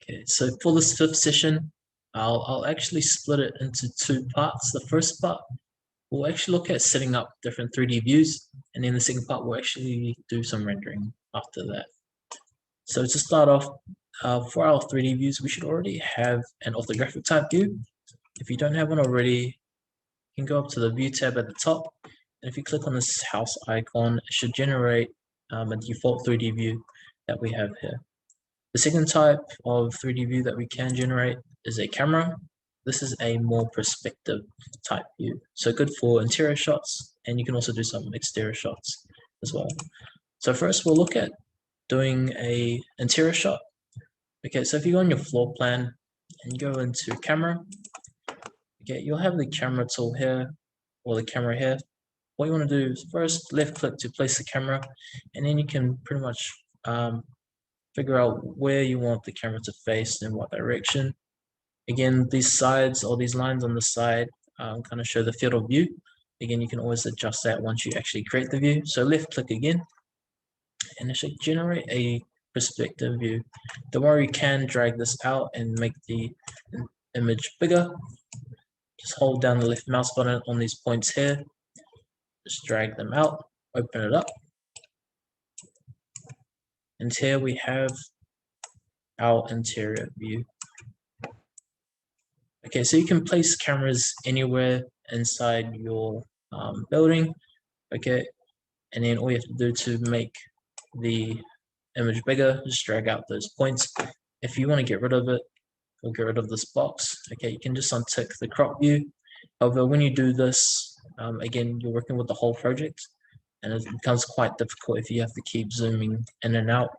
Okay, so for this fifth session, I'll actually split it into two parts. The first part, we'll actually look at setting up different 3D views, and then the second part, we'll actually do some rendering after that. So to start off, for our 3D views, we should already have an orthographic type view. If you don't have one already, you can go up to the View tab at the top, and if you click on this house icon, it should generate a default 3D view that we have here. The second type of 3D view that we can generate is a camera. This is a more perspective type view. So good for interior shots, and you can also do some exterior shots as well. So first we'll look at doing a interior shot. Okay, so if you go on your floor plan and you go into camera, okay, you'll have the camera tool here or the camera here. What you want to do is first left click to place the camera, and then you can pretty much figure out where you want the camera to face and what direction. Again, these sides or these lines on the side kind of show the field of view. Again, you can always adjust that once you actually create the view. So left click again, and it should generate a perspective view. Don't worry, you can drag this out and make the image bigger. Just hold down the left mouse button on these points here. Just drag them out, open it up. And here we have our interior view. Okay, so you can place cameras anywhere inside your building, okay, and then all you have to do to make the image bigger, just drag out those points. If you want to get rid of it or get rid of this box, okay, you can just untick the crop view. However, when you do this, again, you're working with the whole project, and it becomes quite difficult if you have to keep zooming in and out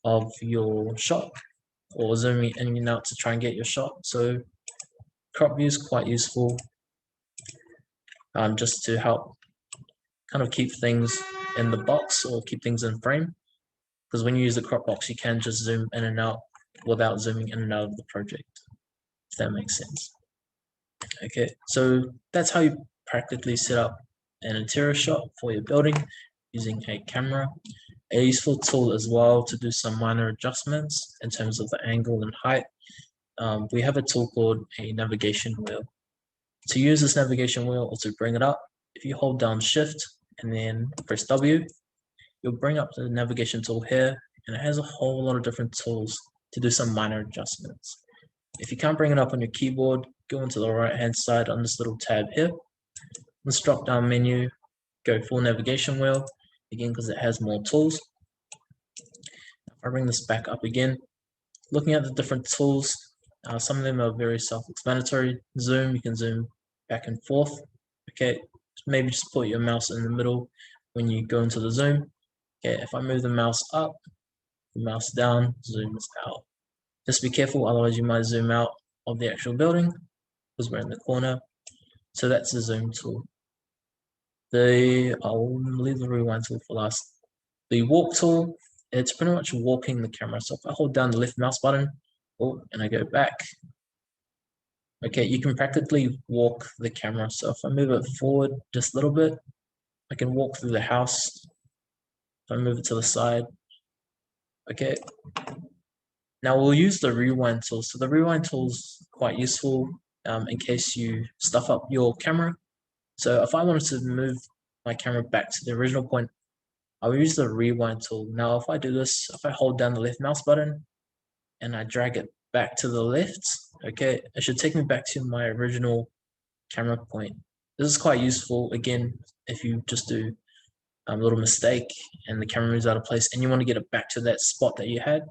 of your shot or zooming in and out to try and get your shot. So crop view is quite useful just to help kind of keep things in the box or keep things in frame, because when you use the crop box you can just zoom in and out without zooming in and out of the project, if that makes sense. Okay, so that's how you practically set up an interior shot for your building using a camera. A useful tool as well to do some minor adjustments in terms of the angle and height. We have a tool called a navigation wheel. To use this navigation wheel or to bring it up, if you hold down Shift and then press W, you'll bring up the navigation tool here, and it has a whole lot of different tools to do some minor adjustments. If you can't bring it up on your keyboard, go into the right hand side on this little tab here. This drop down menu, go full navigation wheel, again because it has more tools. If I bring this back up again, looking at the different tools, some of them are very self-explanatory. Zoom, you can zoom back and forth. Okay, maybe just put your mouse in the middle when you go into the zoom. Okay, if I move the mouse up, the mouse down, zoom is out. Just be careful, otherwise you might zoom out of the actual building because we're in the corner. So that's the zoom tool. I'll leave the rewind tool for last. The walk tool, it's pretty much walking the camera. So if I hold down the left mouse button, and I go back, okay, you can practically walk the camera. So if I move it forward just a little bit, I can walk through the house. If I move it to the side, okay. Now we'll use the rewind tool. So the rewind tool is quite useful in case you stuff up your camera. So if I wanted to move my camera back to the original point, I'll use the rewind tool. Now if I do this, if I hold down the left mouse button and I drag it back to the left, okay, it should take me back to my original camera point. This is quite useful, again, if you just do a little mistake and the camera moves out of place and you want to get it back to that spot that you had.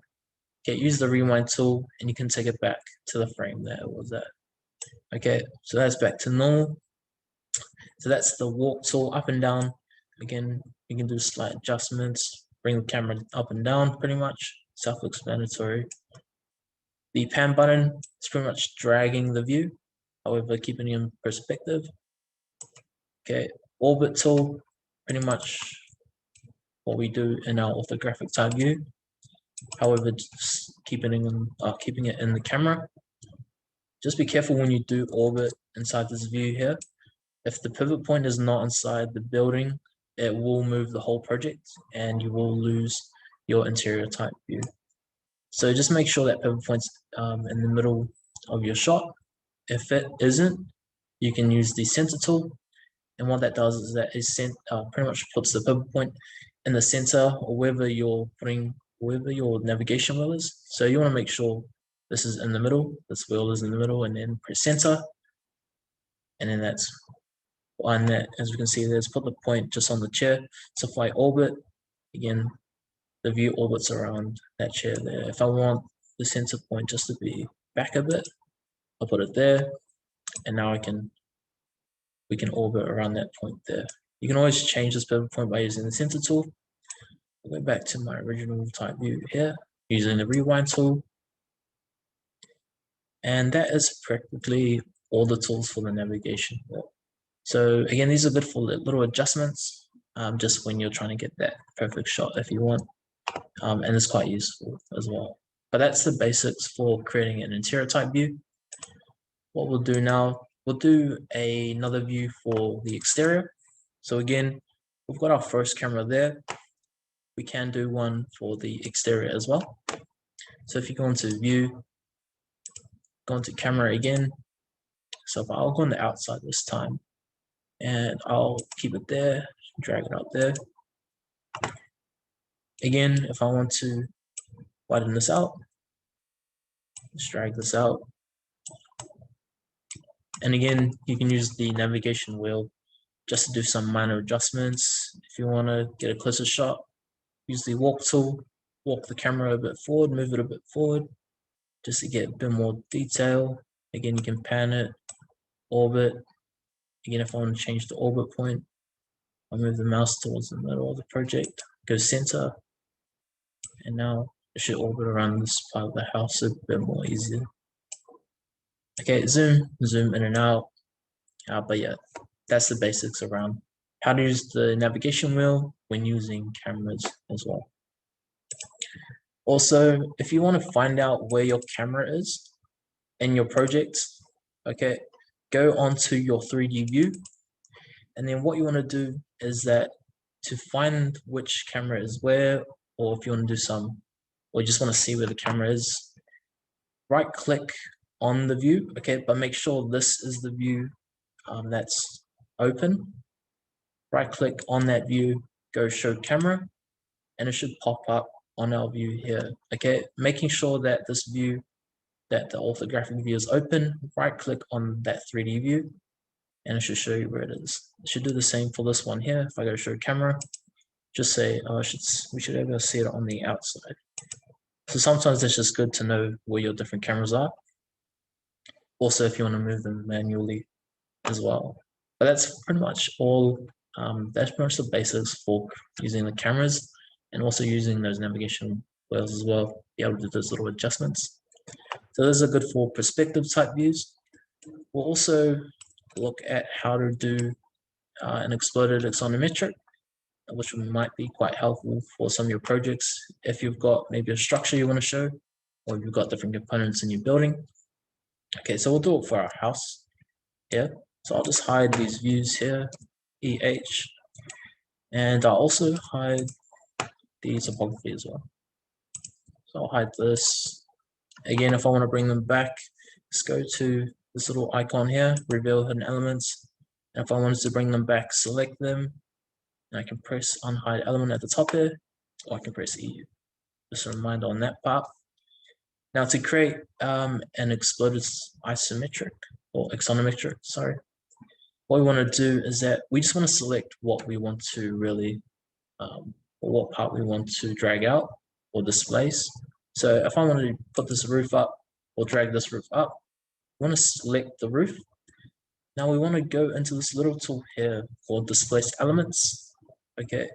Okay, use the rewind tool and you can take it back to the frame there. What was that? Okay, so that's back to normal. So that's the walk tool, up and down. Again, you can do slight adjustments, bring the camera up and down, pretty much self-explanatory. The pan button is pretty much dragging the view, however, keeping it in perspective. Okay, orbit tool, pretty much what we do in our orthographic type view. However, just keeping it in the camera. Just be careful when you do orbit inside this view here. If the pivot point is not inside the building, it will move the whole project and you will lose your interior type view. So just make sure that pivot point's in the middle of your shot. If it isn't, you can use the center tool. And what that does is that it pretty much puts the pivot point in the center or wherever you're putting, wherever your navigation wheel is. So you want to make sure this is in the middle, this wheel is in the middle, and then press center. And then that's one that, as we can see, there's put the point just on the chair. So if I orbit, again, the view orbits around that chair there. If I want the center point just to be back a bit, I'll put it there. And now we can orbit around that point there. You can always change this pivot point by using the center tool. I'll go back to my original type view here, using the rewind tool. And that is practically all the tools for the navigation. So again, these are good for little adjustments, just when you're trying to get that perfect shot if you want. And it's quite useful as well. But that's the basics for creating an interior type view. What we'll do now, we'll do another view for the exterior. So again, we've got our first camera there. We can do one for the exterior as well. So if you go into view, go into camera again. So I'll go on the outside this time and I'll keep it there, drag it up there. Again, if I want to widen this out, just drag this out. And again, you can use the navigation wheel just to do some minor adjustments. If you want to get a closer shot, use the walk tool, walk the camera a bit forward, move it a bit forward, just to get a bit more detail. Again, you can pan it, orbit. Again, if I want to change the orbit point, I'll move the mouse towards the middle of the project, go center, and now it should orbit around this part of the house a bit more easier. Okay, zoom in and out. But yeah, that's the basics around how to use the navigation wheel when using cameras as well. Also, if you want to find out where your camera is in your project, okay, go onto your 3D view. And then what you want to do is that to find which camera is where, or if you want to do some, or you just want to see where the camera is, right click on the view, okay, but make sure this is the view that's open. Right click on that view, go show camera, and it should pop up on our view here, okay, making sure that this view, that the orthographic view is open. Right click on that 3D view and it should show you where it is. It should do the same for this one here. If I go show camera, just say, oh, we should be able to see it on the outside. So sometimes it's just good to know where your different cameras are. Also, if you want to move them manually as well. But that's pretty much all. That's pretty much the basics for using the cameras and also using those navigation wheels as well. Be able to do those little adjustments. So those are good for perspective type views. We'll also look at how to do an exploded axonometric, which might be quite helpful for some of your projects if you've got maybe a structure you want to show, or you've got different components in your building. Okay, so we'll do it for our house here. So I'll just hide these views here, EH, and I'll also hide the topography as well. So I'll hide this. Again, if I want to bring them back, just go to this little icon here, reveal hidden elements. And if I wanted to bring them back, select them. And I can press unhide element at the top here, or I can press EU. Just a reminder on that part. Now to create an exploded isometric, or axonometric, sorry. What we want to do is that we just want to select what we want to really, or what part we want to drag out or displace. So if I want to put this roof up or drag this roof up, we want to select the roof. Now we want to go into this little tool here called Displace Elements. Okay,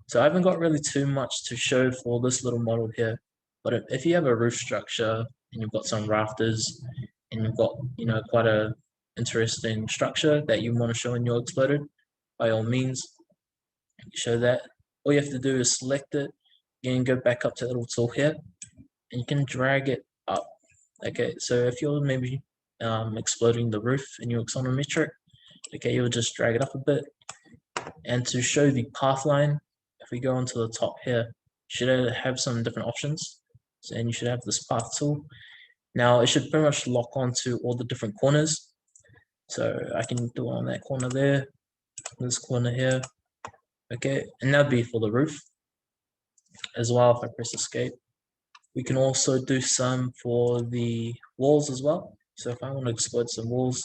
so I haven't got really too much to show for this little model here, but if you have a roof structure and you've got some rafters and you've got, you know, quite a interesting structure that you want to show in your exploded, by all means, show that. All you have to do is select it, and go back up to the little tool here, and you can drag it up. Okay, so if you're maybe exploding the roof in your axonometric, okay, you'll just drag it up a bit. And to show the path line, if we go onto the top here, should have some different options. and you should have this path tool. Now it should pretty much lock onto all the different corners. So I can do it on that corner there, this corner here. Okay, and that'd be for the roof as well. If I press escape, we can also do some for the walls as well. So if I want to explode some walls,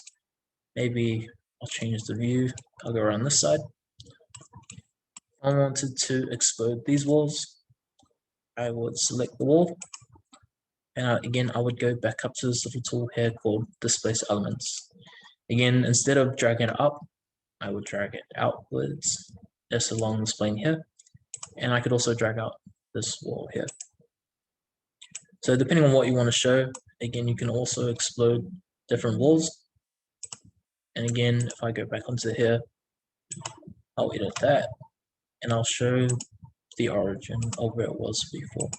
maybe I'll change the view. I'll go around this side. I wanted to explode these walls. I would select the wall, and again I would go back up to this little tool here called Displace Elements. Again, instead of dragging it up, I would drag it outwards just along this plane here, and I could also drag out this wall here. So depending on what you want to show, again you can also explode different walls. And again, if I go back onto here, I'll edit that and I'll show the origin of where it was before.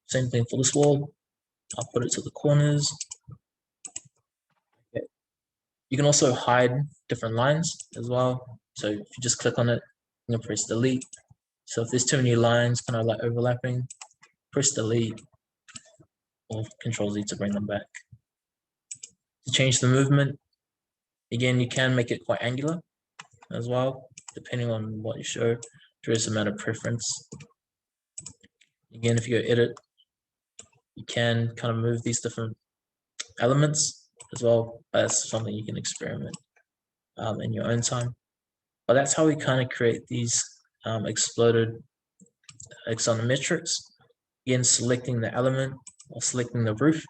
Same thing for this wall. I'll put it to the corners. Okay. You can also hide different lines as well. So if you just click on it, you can press delete. So if there's too many lines kind of like overlapping, press delete or Control-Z to bring them back. To change the movement, again, you can make it quite angular as well, depending on what you show. There is a matter of preference. Again, if you go edit, you can kind of move these different elements as well. That's something you can experiment in your own time. But that's how we kind of create these exploded axonometrics. Again, selecting the element or selecting the roof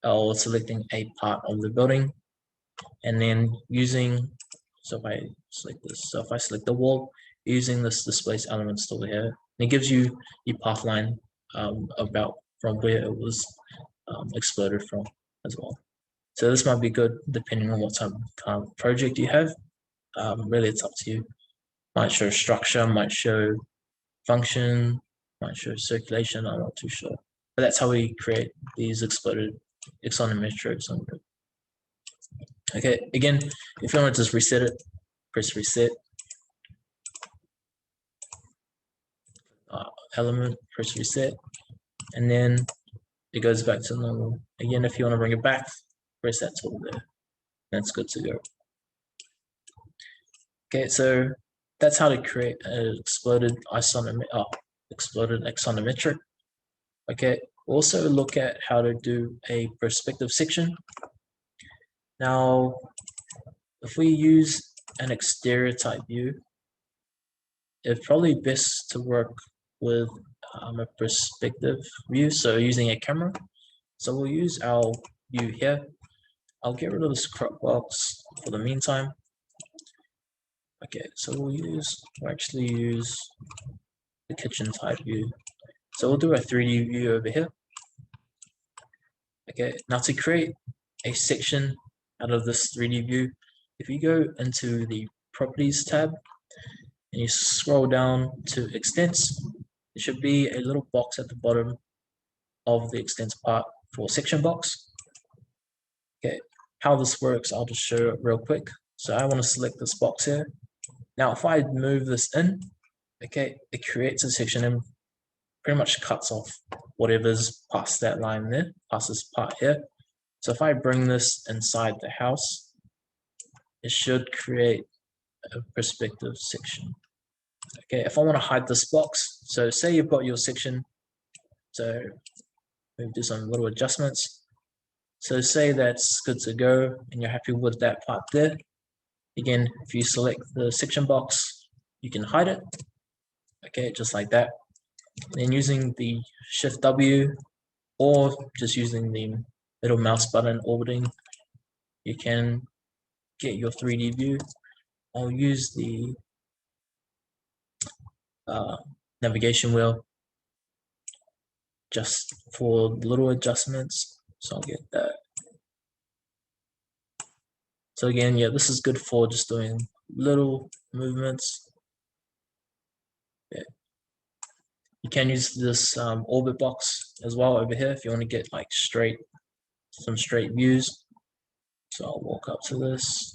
or selecting a part of the building, and then using, so if I select this, so if I select the wall, using this Displace Elements tool here, and it gives you the path line about from where it was exploded from as well. So this might be good depending on what type of project you have. Really, it's up to you. Might show structure, might show function, might show circulation. I'm not too sure, but that's how we create these exploded axonometrics. Okay, again, if you want to just reset it, press reset. Element, press reset, and then it goes back to normal. Again, if you want to bring it back, press that tool there. That's good to go. Okay, so that's how to create an exploded axonometric. Okay, also look at how to do a perspective section. Now, if we use an exterior type view, it's probably best to work with a perspective view, so using a camera. So we'll use our view here. I'll get rid of this crop box for the meantime. Okay, so we'll actually use the kitchen type view. So we'll do a 3D view over here. Okay, now to create a section out of this 3D view, if you go into the Properties tab and you scroll down to Extents, there should be a little box at the bottom of the Extents part for section box. Okay, how this works, I'll just show it real quick. So I want to select this box here. Now, if I move this in, okay, it creates a section and pretty much cuts off whatever's past that line there, past this part here. So if I bring this inside the house, it should create a perspective section. Okay, if I want to hide this box, so say you've got your section, so maybe do some little adjustments. So say that's good to go and you're happy with that part there. Again, if you select the section box, you can hide it. Okay, just like that. And then using the Shift W or just using the middle mouse button orbiting, you can get your 3D view. I'll use the navigation wheel just for little adjustments. So I'll get that. So again, yeah, this is good for just doing little movements. Yeah. You can use this orbit box as well over here if you want to get like some straight views. So I'll walk up to this.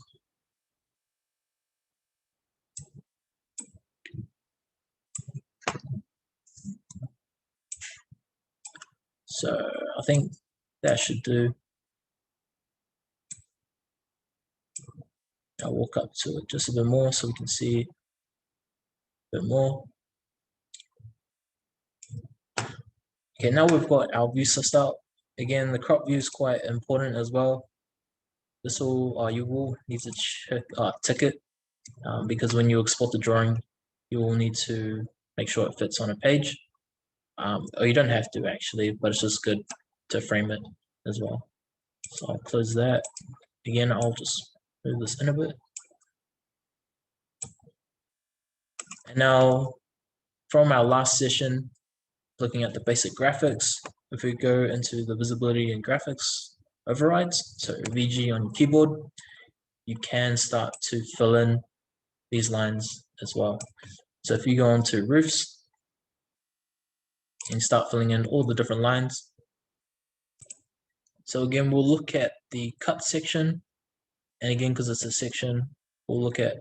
So I think that should do. I'll walk up to it just a bit more so we can see a bit more. Okay, now we've got our view sussed out. Again, the crop view is quite important as well. This will, you will need to check, tick it, because when you export the drawing, you will need to make sure it fits on a page. Or you don't have to actually, but it's just good to frame it as well. So I'll close that. Again, I'll just move this in a bit. And now, from our last session, looking at the basic graphics, if we go into the visibility and graphics overrides, so VG on your keyboard, you can start to fill in these lines as well. So if you go onto roofs and start filling in all the different lines. So again, we'll look at the cut section. And again, because it's a section, we'll look at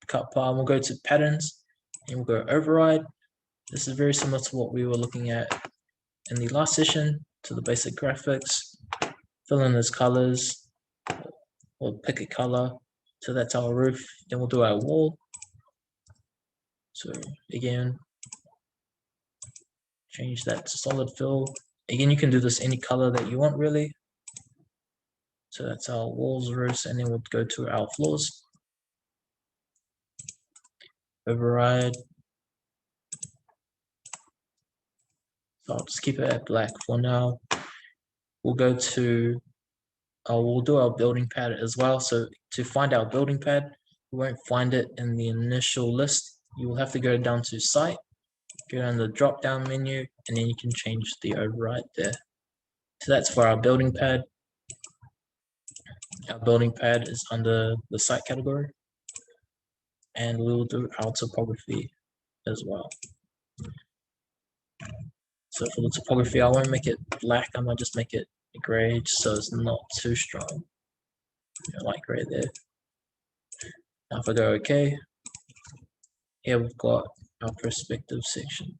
cut part. We'll go to patterns and we'll go override. This is very similar to what we were looking at in the last session, to the basic graphics. Fill in those colors, or pick a color. So that's our roof. Then we'll do our wall. So again, change that to solid fill. Again, you can do this any color that you want really. So that's our walls, roofs, and then we'll go to our floors. Override. So I'll just keep it at black for now. We'll go to, we'll do our building pad as well. So to find our building pad, we won't find it in the initial list. You will have to go down to site, go down the drop down menu, and then you can change the override there. So that's for our building pad. Our building pad is under the site category. And we'll do our topography as well. So for the topography, I won't make it black, I might just make it gray so it's not too strong. Light gray there. Now if I go OK, here we've got our perspective section.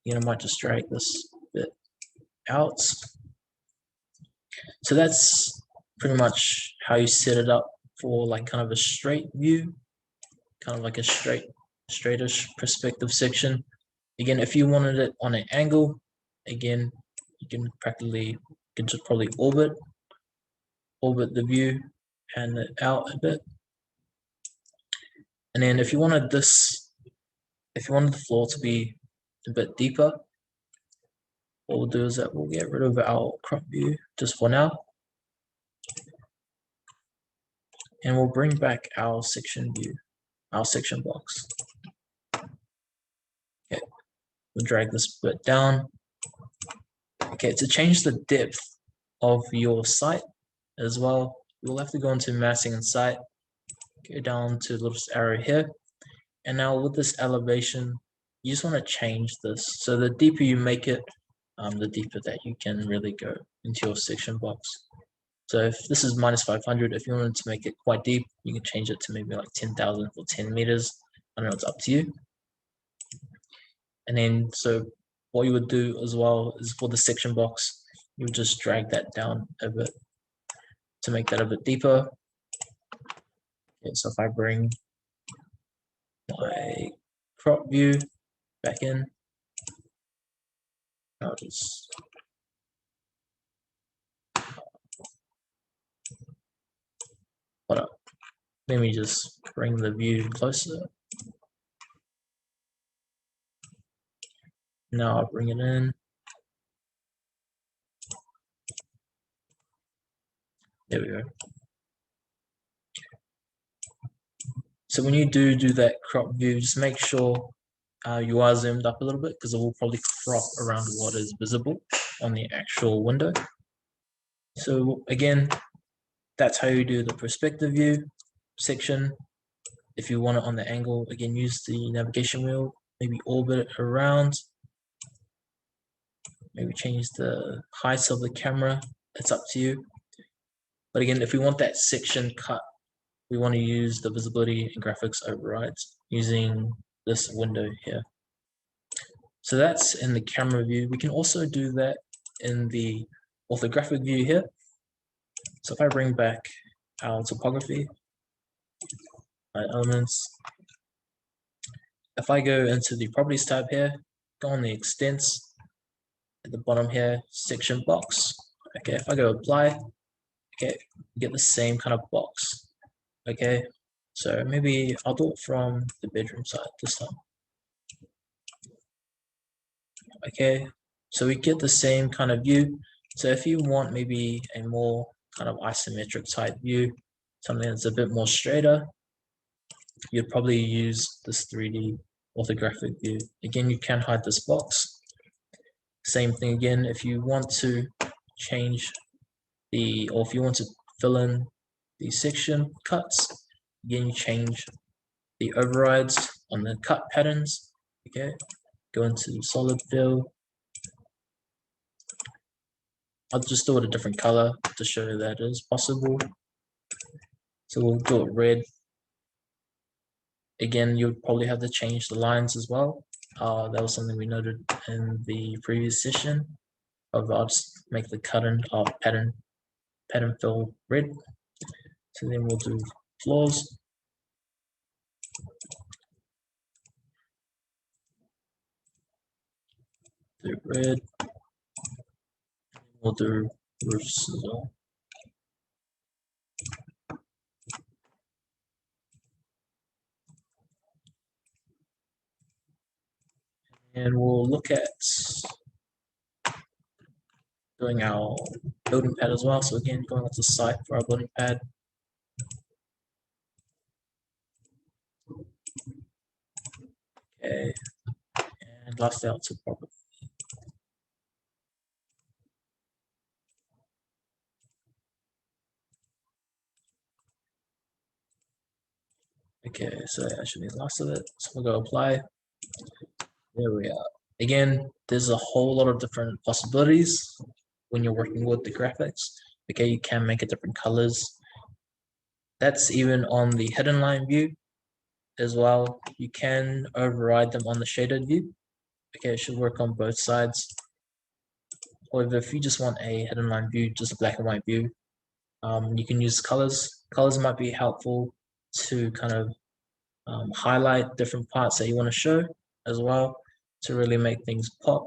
Again, I might just drag this bit out. So that's pretty much how you set it up for like kind of a straight view, kind of like a straightish perspective section. Again, if you wanted it on an angle, again, you can just probably orbit the view and it out a bit. And then if you wanted the floor to be a bit deeper, what we'll do is that we'll get rid of our crop view just for now. And we'll bring back our section view, our section box. Okay, we'll drag this bit down. Okay, to change the depth of your site as well, you'll have to go into massing and site, go down to the little arrow here. And now with this elevation, you just want to change this. So the deeper you make it, the deeper that you can really go into your section box. So if this is -500, if you wanted to make it quite deep, you can change it to maybe like 10,000 or 10 meters. I don't know, it's up to you. And then, so what you would do as well is for the section box, you would just drag that down a bit to make that a bit deeper. Okay, so if I bring my crop view back in, I'll just hold up. Let me just bring the view closer. Now I'll bring it in. There we go. So when you do that crop view, just make sure you are zoomed up a little bit because it will probably crop around what is visible on the actual window. So again, that's how you do the perspective view section. If you want it on the angle, again, use the navigation wheel, maybe orbit it around. Maybe change the height of the camera. It's up to you. But again, if we want that section cut we want to use the visibility and graphics overrides using this window here. So that's in the camera view. We can also do that in the orthographic view here. So if I bring back our topography, my elements, if I go into the properties tab here, go on the extents at the bottom here, section box. Okay, if I go apply, okay, get the same kind of box. Okay, so maybe I'll do it from the bedroom side this time. Okay, so we get the same kind of view. So if you want maybe a more kind of isometric type view, something that's a bit more straighter, you'd probably use this 3D orthographic view. Again, you can hide this box. Same thing again, if you want to change or if you want to fill in the section cuts, again, you change the overrides on the cut patterns. Okay, go into solid fill. I'll just do it a different color to show you that it is possible. So we'll do it red. Again, you'll probably have to change the lines as well. That was something we noted in the previous session. I'll just make the pattern fill red. So then we'll do floors. Do red. We'll do roofs as well. And we'll look at doing our building pad as well. So again, going onto the site for our building pad. Okay, and last out to property. Okay, so that should be the last of it. So we'll go apply. There we are. Again, there's a whole lot of different possibilities when you're working with the graphics. Okay, you can make it different colors. That's even on the hidden line view as well. You can override them on the shaded view. Okay, it should work on both sides. However, if you just want a hidden line view, just a black and white view, you can use colors. Colors might be helpful to kind of highlight different parts that you want to show as well to really make things pop.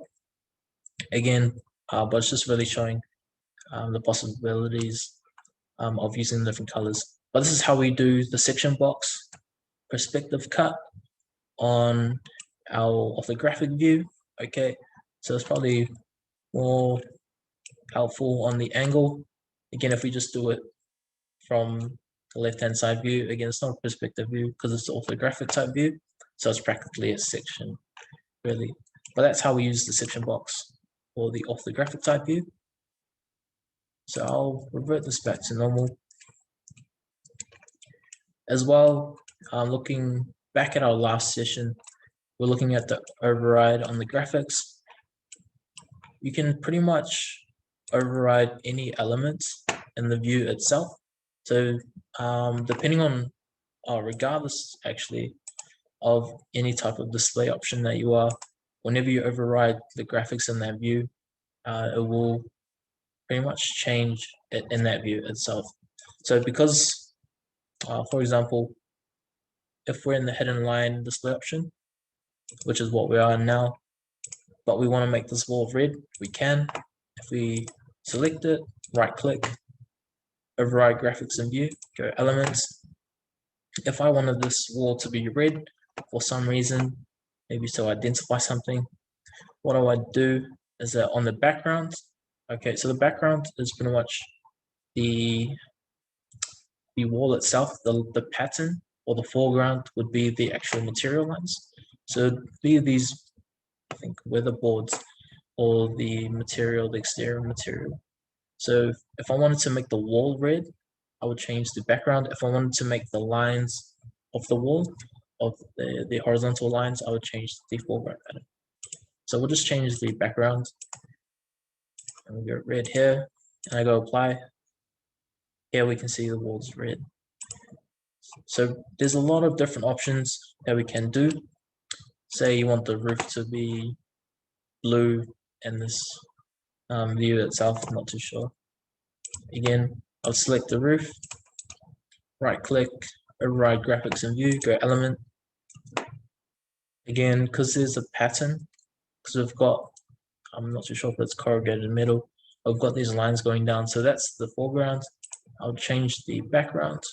Again, but it's just really showing the possibilities of using different colors. But this is how we do the section box perspective cut on our orthographic view. Okay, so it's probably more helpful on the angle. Again, if we just do it from the left-hand side view, again, it's not a perspective view because it's an orthographic type view, so it's practically a section, really. But that's how we use the section box for the orthographic type view. So I'll revert this back to normal. As well, looking back at our last session, we're looking at the override on the graphics. You can pretty much override any elements in the view itself. So depending on, regardless actually of any type of display option that you are, whenever you override the graphics in that view, it will pretty much change it in that view itself. So because, for example, if we're in the hidden line display option, which is what we are now, but we want to make this wall red, we can. If we select it, right click, override graphics in view, go elements. If I wanted this wall to be red for some reason, maybe to identify something, what I would do is that on the background, okay, so the background is pretty much the wall itself, the pattern, or the foreground would be the actual material lines. So be these, I think, weatherboards or the material, the exterior material. So if I wanted to make the wall red, I would change the background. If I wanted to make the lines of the wall, of the horizontal lines, I would change the foreground pattern. So we'll just change the background. And we go red here, and I go apply. Here we can see the wall's red. So there's a lot of different options that we can do. Say you want the roof to be blue and this view itself, I'm not too sure. Again, I'll select the roof, right click, override graphics and view, go element. Again, because there's a pattern, because we've got, I'm not too sure if it's corrugated metal, I've got these lines going down, so that's the foreground. I'll change the background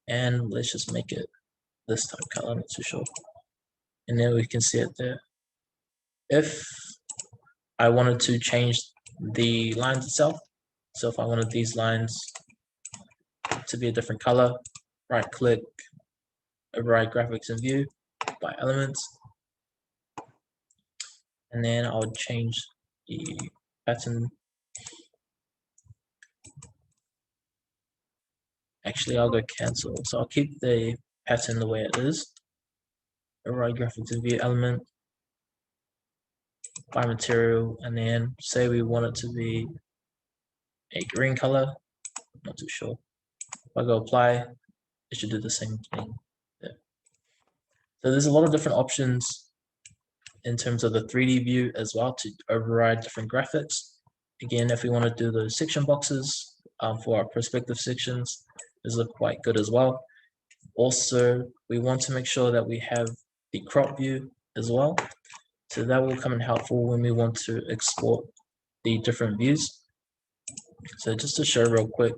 and let's just make it this type color, I'm not too sure. And then we can see it there. If I wanted to change the lines itself, so if I wanted these lines to be a different color, right click, override graphics and view by elements, and then I would change the pattern. Actually, I'll go cancel, so I'll keep the pattern the way it is. Override graphics and view element by material, and then say we want it to be a green color, not too sure. If I go apply, it should do the same thing there. So there's a lot of different options in terms of the 3D view as well to override different graphics. Again, if we want to do those section boxes for our perspective sections, these look quite good as well. Also, we want to make sure that we have the crop view as well. So that will come in helpful when we want to export the different views. So just to show real quick,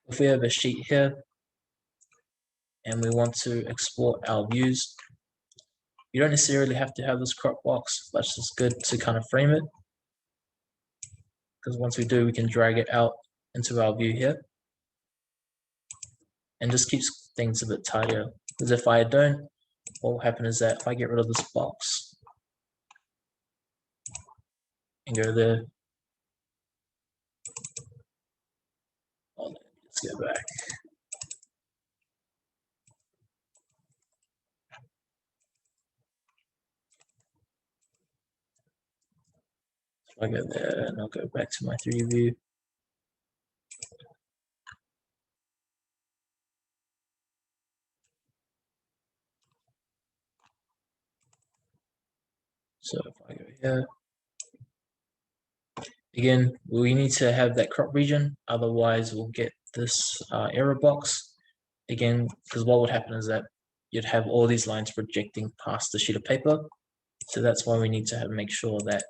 if we have a sheet here and we want to export our views, you don't necessarily have to have this crop box, but it's just good to kind of frame it. Because once we do, we can drag it out into our view here. And just keeps things a bit tidier. Because if I don't, what will happen is that if I get rid of this box and go there, oh, let's go back. So I go there and I'll go back to my 3D view. So if I go here, again, we need to have that crop region, otherwise we'll get this error box. Again, because what would happen is that you'd have all these lines projecting past the sheet of paper. So that's why we need to make sure that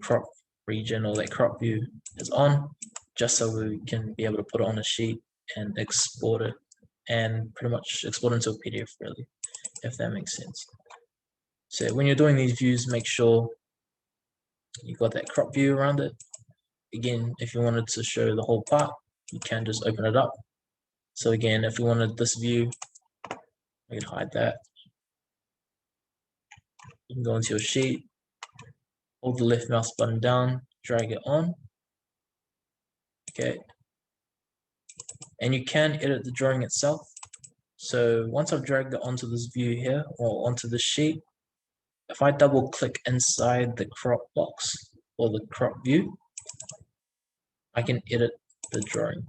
crop region or that crop view is on, just so we can be able to put it on a sheet and export it, and pretty much export it into a PDF really, if that makes sense. So when you're doing these views, make sure you got that crop view around it. Again, if you wanted to show the whole part, you can just open it up. So again, if we wanted this view, we can hide that. You can go into your sheet, hold the left mouse button down, drag it on. Okay. And you can edit the drawing itself. So once I've dragged it onto this view here, or onto the sheet, if I double click inside the crop box or the crop view, I can edit the drawing.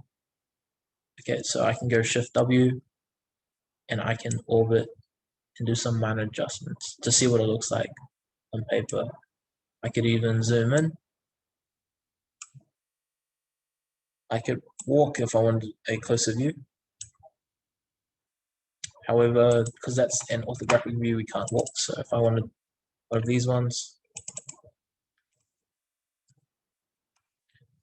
Okay, so I can go Shift W and I can orbit and do some minor adjustments to see what it looks like on paper. I could even zoom in. I could walk if I wanted a closer view. However, because that's an orthographic view, we can't walk. So if I wanted one of these ones,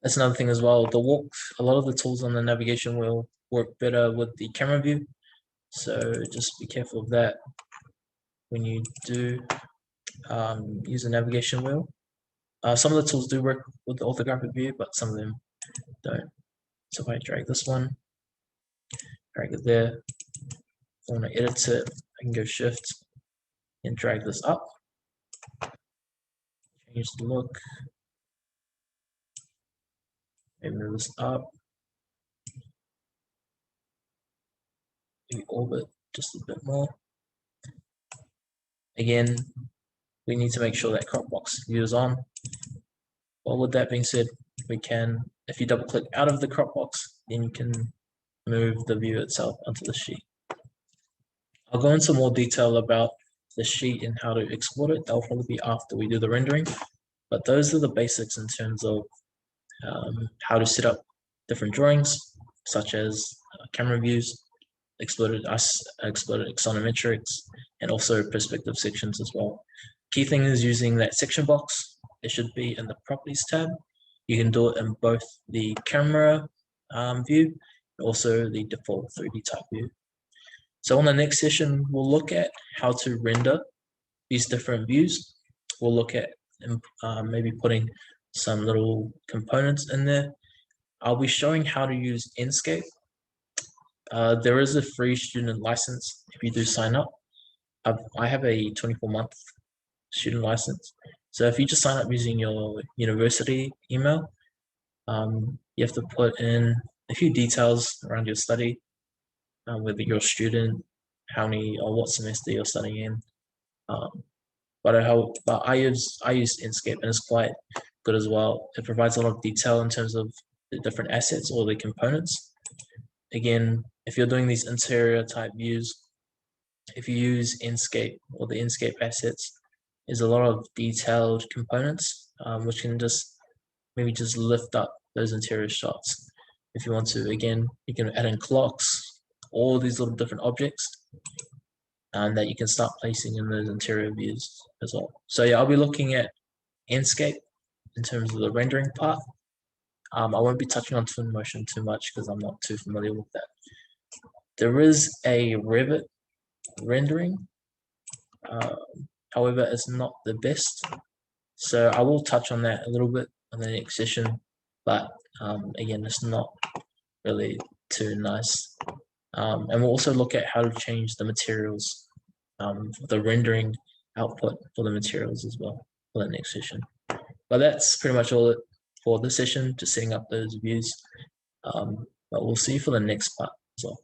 that's another thing as well. The walk, a lot of the tools on the navigation wheel work better with the camera view. So just be careful of that when you do use a navigation wheel. Some of the tools do work with the orthographic view, but some of them don't. So if I drag this one, drag it there. If I want to edit it, I can go Shift and drag this up. Change the look. Maybe move this up. Maybe orbit just a bit more. Again, we need to make sure that crop box view is on. Well, with that being said, we can, if you double click out of the crop box, then you can move the view itself onto the sheet. I'll go into more detail about the sheet and how to export it. That'll probably be after we do the rendering, but those are the basics in terms of how to set up different drawings, such as camera views, exploded axonometrics, and also perspective sections as well. Key thing is using that section box. It should be in the properties tab. You can do it in both the camera view and also the default 3D type view. So on the next session, we'll look at how to render these different views. We'll look at maybe putting some little components in there. I'll be showing how to use Inkscape. There is a free student license if you do sign up. I have a 24-month student license. So if you just sign up using your university email, you have to put in a few details around your study, whether you're a student, how many or what semester you're studying in. But I use Inkscape, and it's quite good as well. It provides a lot of detail in terms of the different assets or the components. Again, if you're doing these interior type views, if you use Inkscape or the Inkscape assets, there's a lot of detailed components which can maybe just lift up those interior shots. If you want to, again, you can add in clocks, all these little different objects that you can start placing in those interior views as well. So yeah, I'll be looking at Inkscape in terms of the rendering part. I won't be touching on Twinmotion too much because I'm not too familiar with that. There is a Revit rendering, however, it's not the best. So I will touch on that a little bit on the next session, but again, it's not really too nice. And we'll also look at how to change the materials, the rendering output for the materials as well for the next session. But that's pretty much all for this session, just setting up those views. But we'll see you for the next part as well.